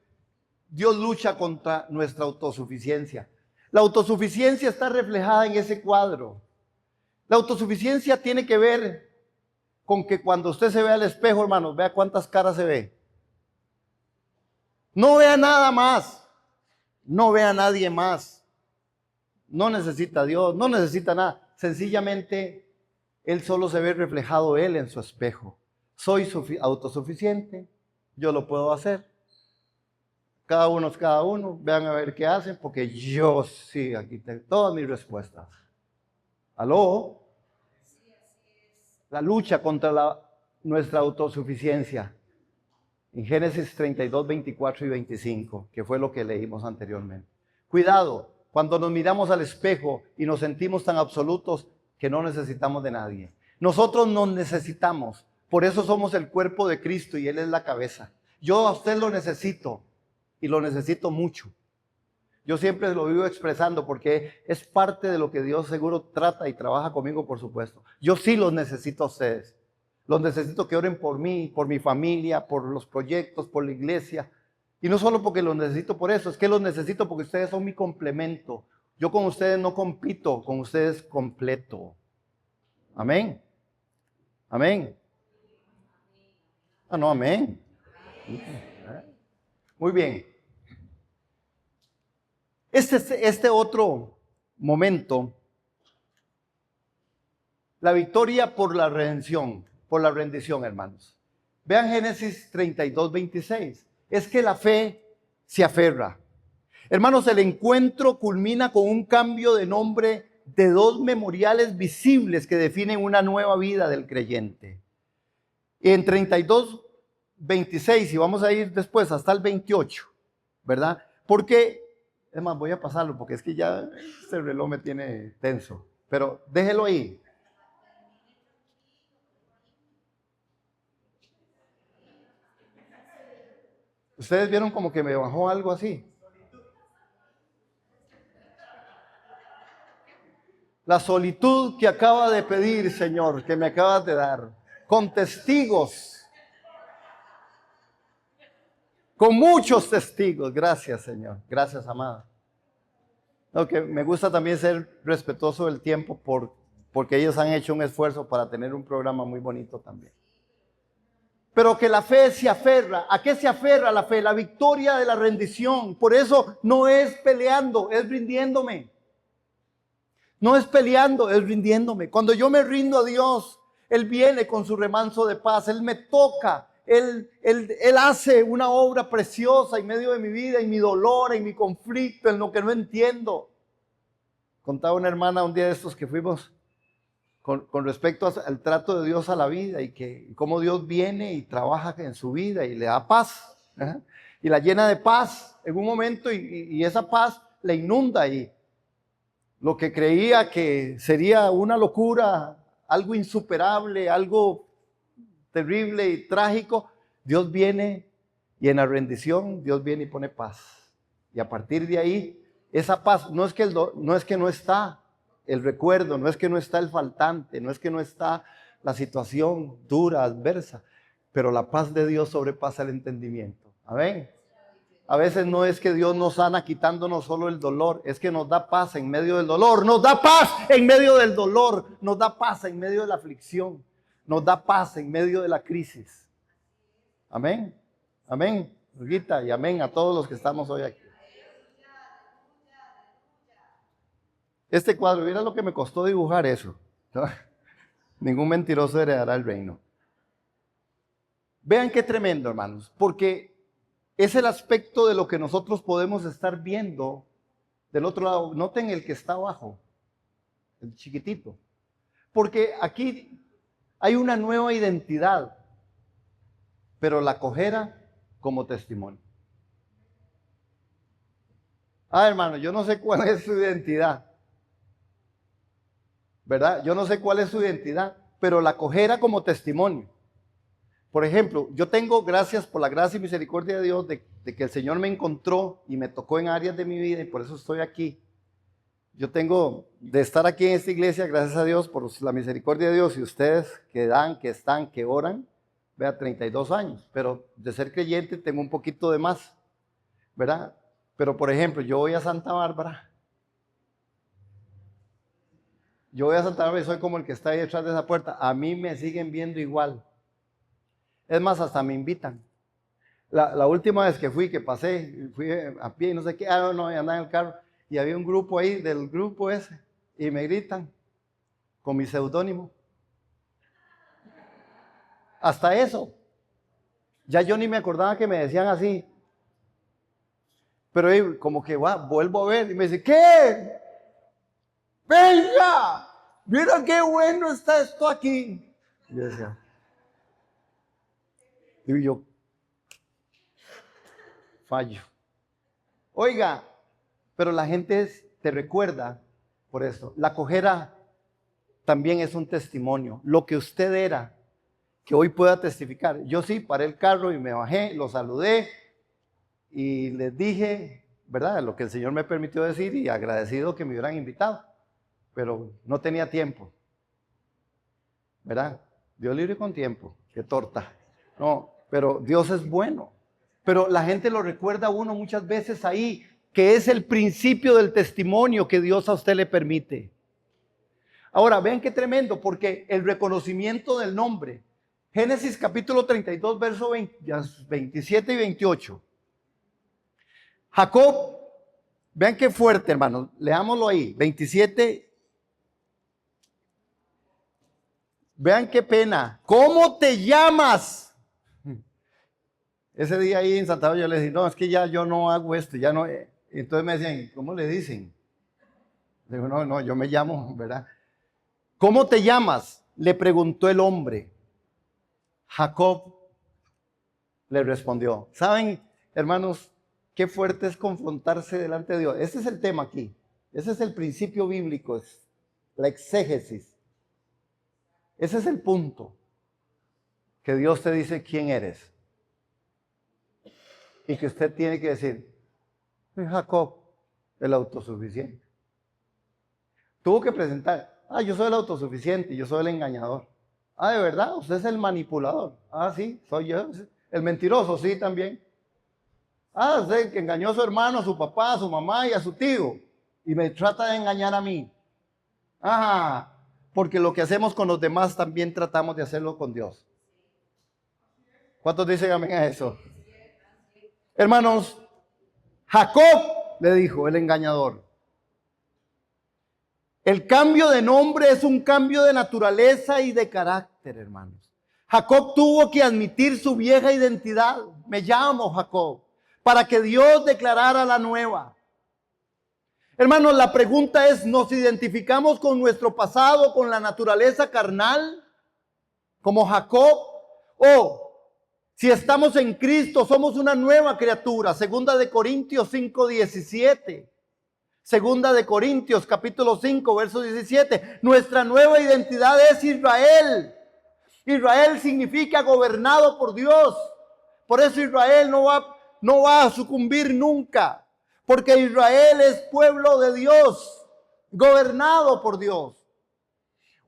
S1: Dios lucha contra nuestra autosuficiencia. La autosuficiencia está reflejada en ese cuadro. La autosuficiencia tiene que ver con que cuando usted se ve al espejo, hermanos, vea cuántas caras se ve. No vea nada más. No vea a nadie más. No necesita a Dios, no necesita nada. Sencillamente, Él solo se ve reflejado Él en su espejo. Soy autosuficiente, yo lo puedo hacer. Cada uno es cada uno, vean a ver qué hacen, porque yo sí, aquí tengo todas mis respuestas. ¿Aló? La lucha contra nuestra autosuficiencia. En Génesis 32, 24 y 25, que fue lo que leímos anteriormente. Cuidado, cuando nos miramos al espejo y nos sentimos tan absolutos que no necesitamos de nadie. Nosotros nos necesitamos, por eso somos el cuerpo de Cristo y Él es la cabeza. Yo a usted lo necesito y lo necesito mucho. Yo siempre lo vivo expresando porque es parte de lo que Dios seguro trata y trabaja conmigo, por supuesto. Yo sí los necesito a ustedes. Los necesito que oren por mí, por mi familia, por los proyectos, por la iglesia. Y no solo porque los necesito por eso, es que los necesito porque ustedes son mi complemento. Yo con ustedes no compito, con ustedes completo. Amén. Amén. Ah, no, amén. Muy bien. Este otro momento, la victoria por la redención, hermanos. Vean Génesis 32, 26. Es que la fe se aferra. Hermanos, el encuentro culmina con un cambio de nombre de dos memoriales visibles que definen una nueva vida del creyente. En 32, 26, y vamos a ir después hasta el 28, ¿verdad? Porque, es más, voy a pasarlo porque es que ya este reloj me tiene tenso, pero déjelo ahí. Ustedes vieron como que me bajó algo así. La solitud que acaba de pedir, Señor, que me acabas de dar, con testigos, con muchos testigos. Gracias, Señor. Gracias, amada. No, que me gusta también ser respetuoso del tiempo porque ellos han hecho un esfuerzo para tener un programa muy bonito también. Pero que la fe se aferra. ¿A qué se aferra la fe? La victoria de la rendición. Por eso no es peleando, es rindiéndome. No es peleando, es rindiéndome. Cuando yo me rindo a Dios, Él viene con su remanso de paz. Él me toca. Él hace una obra preciosa en medio de mi vida, en mi dolor, en mi conflicto, en lo que no entiendo. Contaba una hermana un día de estos que fuimos con respecto al trato de Dios a la vida y cómo Dios viene y trabaja en su vida y le da paz, ¿eh? Y la llena de paz en un momento y esa paz le inunda y lo que creía que sería una locura, algo insuperable, algo terrible y trágico, Dios viene y en la rendición Dios viene y pone paz. Y a partir de ahí, esa paz no es que no está el recuerdo, no es que no está el faltante, no es que no está la situación dura, adversa, pero la paz de Dios sobrepasa el entendimiento. Amén. A veces no es que Dios nos sana quitándonos solo el dolor, es que nos da paz en medio del dolor, nos da paz en medio del dolor, nos da paz en medio de la aflicción, nos da paz en medio de la crisis. Amén. Amén, Olguita, y amén a todos los que estamos hoy aquí. Este cuadro, mira lo que me costó dibujar eso. Ningún mentiroso heredará el reino. Vean qué tremendo, hermanos, porque es el aspecto de lo que nosotros podemos estar viendo del otro lado. Noten el que está abajo, el chiquitito. Porque aquí hay una nueva identidad, pero la cojera como testimonio. Hermano, yo no sé cuál es su identidad, ¿verdad? Yo no sé cuál es su identidad, pero la cojera como testimonio. Por ejemplo, yo tengo, gracias por la gracia y misericordia de Dios, de que el Señor me encontró y me tocó en áreas de mi vida y por eso estoy aquí. Yo tengo de estar aquí en esta iglesia, gracias a Dios, por la misericordia de Dios y ustedes que dan, que están, que oran, vea, 32 años, pero de ser creyente tengo un poquito de más, ¿verdad? Pero por ejemplo, yo voy a Santa Bárbara. Yo voy a Santa Bárbara y soy como el que está ahí detrás de esa puerta. A mí me siguen viendo igual. Es más, hasta me invitan. La última vez que fui a pie y no sé qué, no, y andaba en el carro. Y había un grupo ahí, del grupo ese, y me gritan con mi seudónimo. Hasta eso. Ya yo ni me acordaba que me decían así. Pero como que vuelvo a ver y me dice, ¿qué? ¡Venga! ¡Mira qué bueno está esto aquí! Y yo decía, y yo fallo. Oiga, pero la gente te recuerda por eso. La cojera también es un testimonio. Lo que usted era, que hoy pueda testificar. Yo sí, paré el carro y me bajé, lo saludé y les dije, ¿verdad? Lo que el Señor me permitió decir y agradecido que me hubieran invitado. Pero no tenía tiempo, ¿verdad? Dios libre con tiempo, qué torta. No, pero Dios es bueno. Pero la gente lo recuerda a uno muchas veces ahí, que es el principio del testimonio que Dios a usted le permite. Ahora, vean qué tremendo, porque el reconocimiento del nombre, Génesis capítulo 32, verso 27 y 28. Jacob, vean qué fuerte, hermanos, leámoslo ahí, 27. Vean qué pena. ¿Cómo te llamas? Ese día ahí en Santa Fe yo les dije, no, es que ya yo no hago esto, ya no. Entonces me decían, ¿cómo le dicen? Digo, no, yo me llamo, ¿verdad? ¿Cómo te llamas? Le preguntó el hombre. Jacob le respondió. ¿Saben, hermanos, qué fuerte es confrontarse delante de Dios? Ese es el tema aquí. Ese es el principio bíblico, es la exégesis. Ese es el punto, que Dios te dice quién eres. Y que usted tiene que decir, soy Jacob, el autosuficiente. Tuvo que presentar, yo soy el autosuficiente, yo soy el engañador. ¿De verdad? ¿Usted es el manipulador? Sí, soy yo. ¿El mentiroso? Sí, también. Usted que engañó a su hermano, a su papá, a su mamá y a su tío. y me trata de engañar a mí. Ajá, porque lo que hacemos con los demás también tratamos de hacerlo con Dios. ¿Cuántos dicen amén a eso? Hermanos, Jacob le dijo el engañador. El cambio de nombre es un cambio de naturaleza y de carácter, hermanos. Jacob tuvo que admitir su vieja identidad. Me llamo Jacob, para que Dios declarara la nueva. Hermanos, la pregunta es, ¿nos identificamos con nuestro pasado, con la naturaleza carnal, como Jacob? O si estamos en Cristo, somos una nueva criatura. Segunda de Corintios 5:17. Segunda de Corintios capítulo 5, verso 17. Nuestra nueva identidad es Israel. Israel significa gobernado por Dios. Por eso Israel no va a sucumbir nunca. Porque Israel es pueblo de Dios, gobernado por Dios.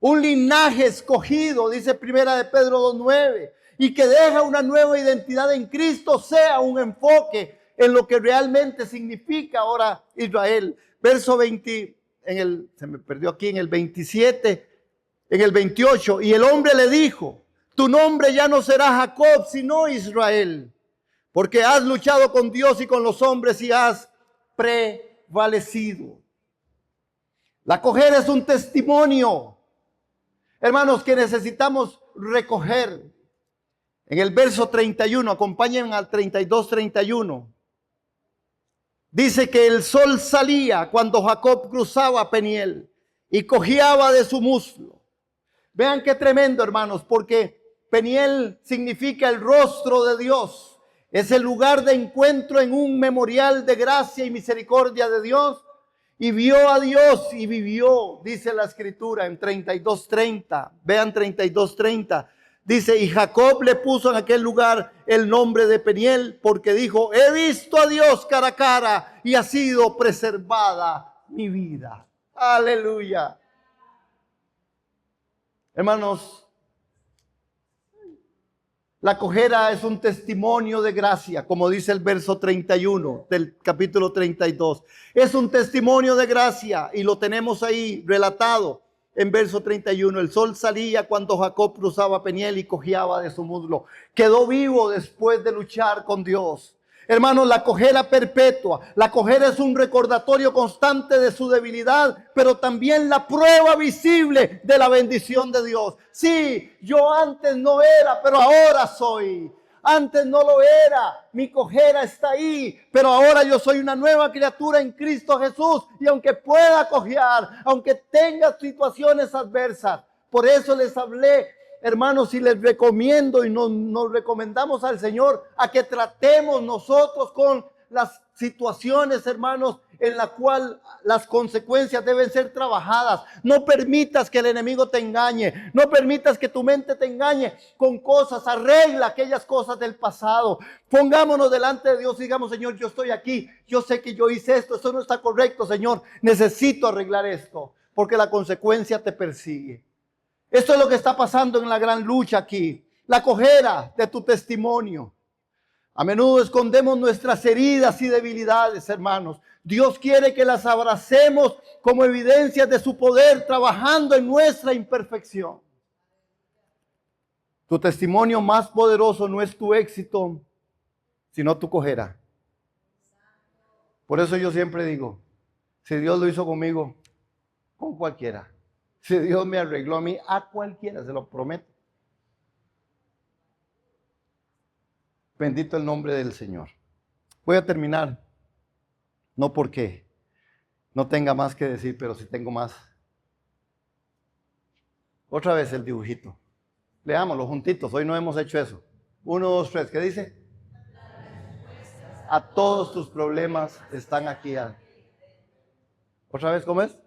S1: Un linaje escogido, dice Primera de Pedro 2:9. Y que deja una nueva identidad en Cristo, sea un enfoque en lo que realmente significa ahora Israel. Verso 20, se me perdió aquí, en el 27, en el 28. Y el hombre le dijo, tu nombre ya no será Jacob, sino Israel, porque has luchado con Dios y con los hombres y has prevalecido. La cojera es un testimonio, hermanos, que necesitamos recoger. En el verso 31, acompáñenme al 32-31. Dice que el sol salía cuando Jacob cruzaba Peniel y cojeaba de su muslo. Vean qué tremendo, hermanos, porque Peniel significa el rostro de Dios. Es el lugar de encuentro en un memorial de gracia y misericordia de Dios. Y vio a Dios y vivió, dice la escritura en 32:30. Vean 32:30. Dice, y Jacob le puso en aquel lugar el nombre de Peniel, porque dijo, he visto a Dios cara a cara y ha sido preservada mi vida. Aleluya. Hermanos, la cojera es un testimonio de gracia, como dice el verso 31 del capítulo 32. Es un testimonio de gracia y lo tenemos ahí relatado. En verso 31, el sol salía cuando Jacob cruzaba Peniel y cojeaba de su muslo. Quedó vivo después de luchar con Dios. Hermanos, la cojera perpetua. La cojera es un recordatorio constante de su debilidad, pero también la prueba visible de la bendición de Dios. Sí, yo antes no era, pero ahora soy. Antes no lo era, mi cojera está ahí, pero ahora yo soy una nueva criatura en Cristo Jesús. Y aunque pueda cojear, aunque tenga situaciones adversas, por eso les hablé, hermanos, y les recomiendo y nos recomendamos al Señor a que tratemos nosotros con las situaciones, hermanos, en la cual las consecuencias deben ser trabajadas. No permitas que el enemigo te engañe. No permitas que tu mente te engañe con cosas. Arregla aquellas cosas del pasado. Pongámonos delante de Dios y digamos, Señor, yo estoy aquí. Yo sé que yo hice esto. Esto no está correcto, Señor. Necesito arreglar esto, porque la consecuencia te persigue. Esto es lo que está pasando en la gran lucha aquí. La cojera de tu testimonio. A menudo escondemos nuestras heridas y debilidades, hermanos. Dios quiere que las abracemos como evidencias de su poder, trabajando en nuestra imperfección. Tu testimonio más poderoso no es tu éxito, sino tu cojera. Por eso yo siempre digo, si Dios lo hizo conmigo, con cualquiera. Si Dios me arregló a mí, a cualquiera, se lo prometo. Bendito el nombre del Señor. Voy a terminar. No porque no tenga más que decir, pero sí tengo más. Otra vez el dibujito. Leámoslo juntitos. Hoy no hemos hecho eso. 1, 2, 3. ¿Qué dice? A todos tus problemas están aquí. ¿Otra vez cómo es?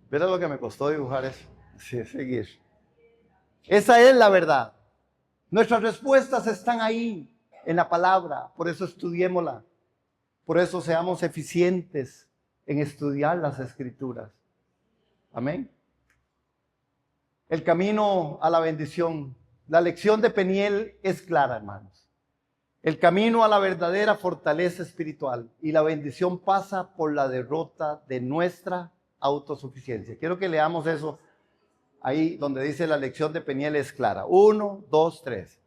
S1: ¿Verás lo que me costó dibujar eso? Sí, seguir. Esa es la verdad. Nuestras respuestas están ahí, en la palabra. Por eso estudiémosla. Por eso seamos eficientes en estudiar las Escrituras. Amén. El camino a la bendición. La lección de Peniel es clara, hermanos. El camino a la verdadera fortaleza espiritual y la bendición pasa por la derrota de nuestra autosuficiencia. Quiero que leamos eso ahí donde dice la lección de Peniel es clara. 1, 2, 3.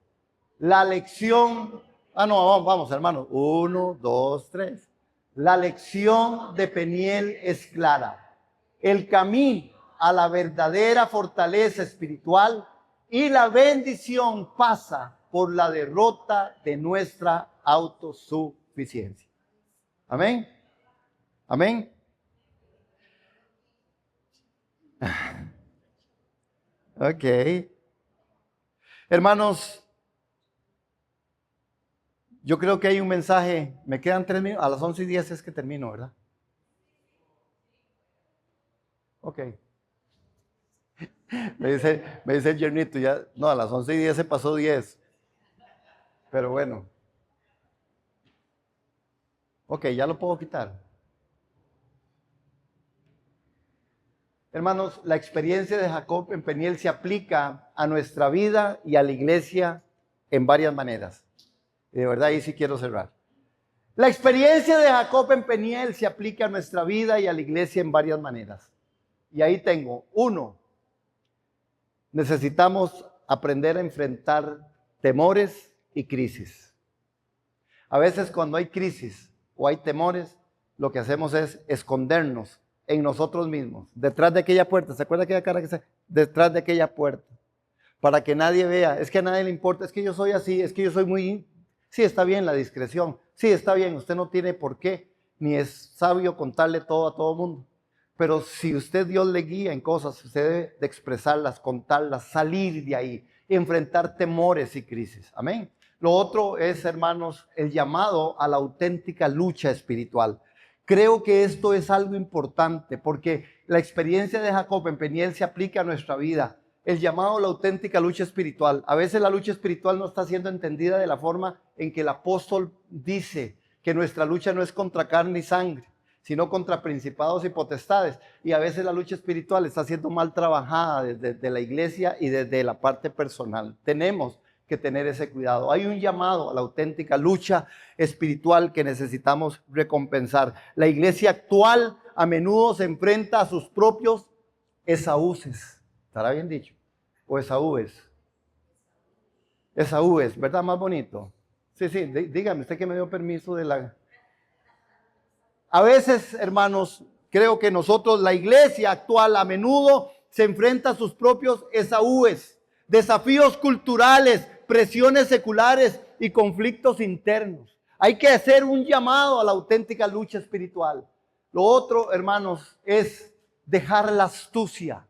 S1: La lección, vamos hermanos. 1, 2, 3. La lección de Peniel es clara. El camino a la verdadera fortaleza espiritual y la bendición pasa por la derrota de nuestra autosuficiencia. Amén. Amén. Ok. Hermanos, yo creo que hay un mensaje. Me quedan 3 minutos. A las 11:10 es que termino, ¿verdad? Ok. Me dice el yernito, ya, no, a las 11:10 se pasó 10. Pero bueno. Ok, ya lo puedo quitar. Hermanos, la experiencia de Jacob en Peniel se aplica a nuestra vida y a la iglesia en varias maneras. Y de verdad, ahí sí quiero cerrar. La experiencia de Jacob en Peniel se aplica a nuestra vida y a la iglesia en varias maneras. Y ahí tengo, 1, necesitamos aprender a enfrentar temores y crisis. A veces cuando hay crisis o hay temores, lo que hacemos es escondernos en nosotros mismos, detrás de aquella puerta. ¿Se acuerda aquella cara que está detrás de aquella puerta? Para que nadie vea, es que a nadie le importa, es que yo soy así, es que yo soy muy... Sí, está bien la discreción, sí, está bien, usted no tiene por qué, ni es sabio contarle todo a todo mundo. Pero si usted, Dios le guía en cosas, usted debe de expresarlas, contarlas, salir de ahí, enfrentar temores y crisis. Amén. Lo otro es, hermanos, el llamado a la auténtica lucha espiritual. Creo que esto es algo importante porque la experiencia de Jacob en Peniel se aplica a nuestra vida. El llamado a la auténtica lucha espiritual. A veces la lucha espiritual no está siendo entendida de la forma en que el apóstol dice que nuestra lucha no es contra carne y sangre, sino contra principados y potestades. Y a veces la lucha espiritual está siendo mal trabajada desde la iglesia y desde la parte personal. Tenemos que tener ese cuidado. Hay un llamado a la auténtica lucha espiritual que necesitamos recompensar. La iglesia actual a menudo se enfrenta a sus propios Esaúes. ¿Estará bien dicho? O Esaúes. Esaúes, ¿verdad? Más bonito. Sí, dígame, usted que me dio permiso de la... A veces, hermanos, creo que nosotros, la iglesia actual, a menudo se enfrenta a sus propios Esaúes, desafíos culturales, presiones seculares y conflictos internos. Hay que hacer un llamado a la auténtica lucha espiritual. Lo otro, hermanos, es dejar la astucia.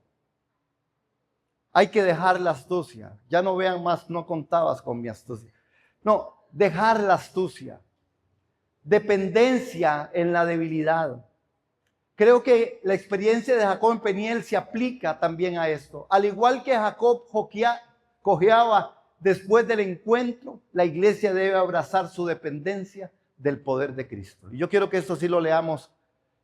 S1: Hay que dejar la astucia. Ya no vean más, no contabas con mi astucia. No, dejar la astucia. Dependencia en la debilidad. Creo que la experiencia de Jacob en Peniel se aplica también a esto. Al igual que Jacob cojeaba después del encuentro, la iglesia debe abrazar su dependencia del poder de Cristo. Y yo quiero que esto sí lo leamos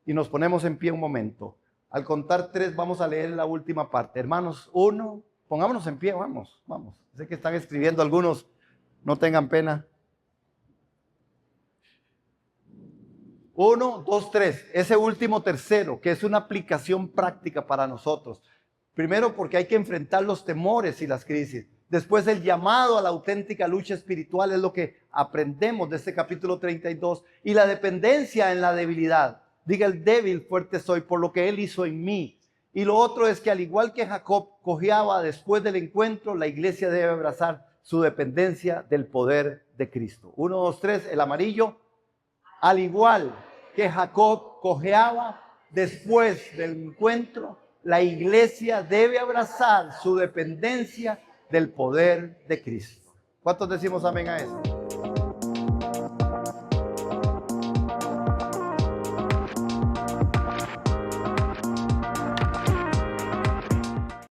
S1: y nos ponemos en pie un momento. Al contar 3 vamos a leer la última parte. Hermanos, 1, pongámonos en pie, vamos. Sé que están escribiendo algunos, no tengan pena. 1, 2, 3, ese último tercero, que es una aplicación práctica para nosotros. Primero porque hay que enfrentar los temores y las crisis. Después el llamado a la auténtica lucha espiritual es lo que aprendemos de este capítulo 32. Y la dependencia en la debilidad. Diga el débil, fuerte soy por lo que Él hizo en mí. Y lo otro es que al igual que Jacob cojeaba después del encuentro, la iglesia debe abrazar su dependencia del poder de Cristo. 1, 2, 3, el amarillo. Al igual que Jacob cojeaba después del encuentro, la iglesia debe abrazar su dependencia del poder de Cristo. ¿Cuántos decimos amén a eso?